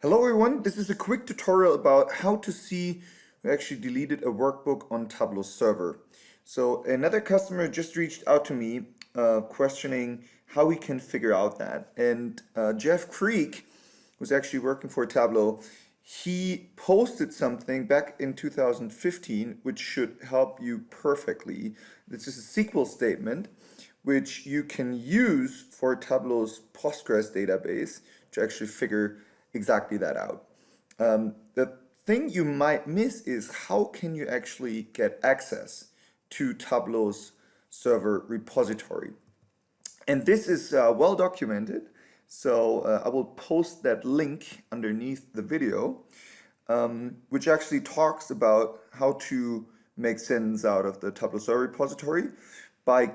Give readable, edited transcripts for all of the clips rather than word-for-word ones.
Hello everyone, this is a quick tutorial about how to see who actually deleted a workbook on Tableau Server. So another customer just reached out to me questioning how we can figure out that. And Jeff Creek, who's actually working for Tableau, he posted something back in 2015 which should help you perfectly. This is a SQL statement which you can use for Tableau's Postgres database to actually figure exactly that out. The thing you might miss is how can you actually get access to Tableau's server repository. And this is well documented, so I will post that link underneath the video, which actually talks about how to make sense out of the Tableau Server repository by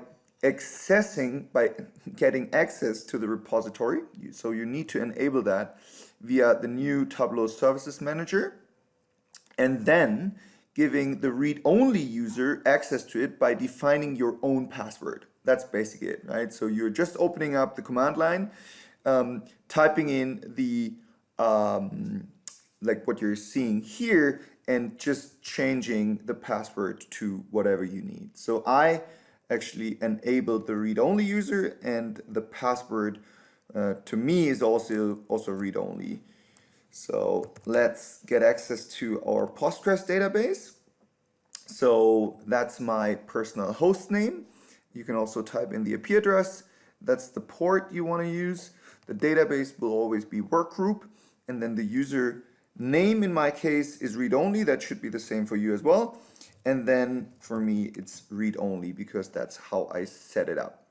getting access to the repository. So you need to enable that via the new Tableau Services Manager, and then giving the read-only user access to it by defining your own password. That's basically it, right? So you're just opening up the command line, typing in the like what you're seeing here, and just changing the password to whatever you need. So I actually enabled the read-only user, and the password to me is also read-only. So let's get access to our Postgres database. So that's my personal host name. You can also type in the IP address. That's the port you want to use. The database will always be workgroup, and then the user name in my case is read-only. That should be the same for you as well. And then for me, it's read-only because that's how I set it up.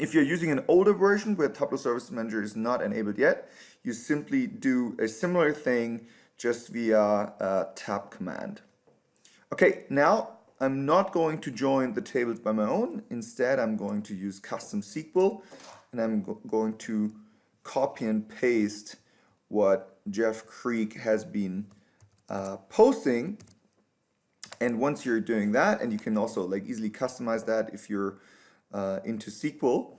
If you're using an older version where Tableau Service Manager is not enabled yet, you simply do a similar thing just via a tab command. Okay, now I'm not going to join the tables by my own. Instead, I'm going to use custom SQL, and I'm going to copy and paste what Jeff Creek has been posting. And once you're doing that, and you can also easily customize that if you're into SQL,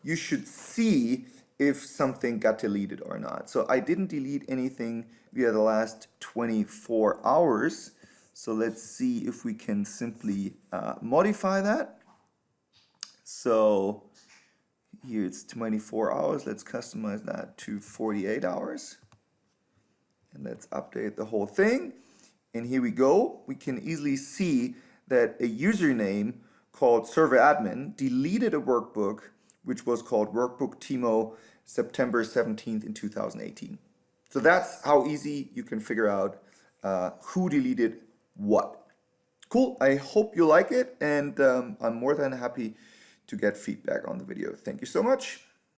you should see if something got deleted or not. So I didn't delete anything via the last 24 hours. So let's see if we can simply modify that. So here it's 24 hours. Let's customize that to 48 hours. And let's update the whole thing. And here we go. We can easily see that a username called server admin deleted a workbook which was called workbook Timo September 17th in 2018. So that's how easy you can figure out who deleted what. Cool. I hope you like it, and I'm more than happy to get feedback on the video. Thank you so much.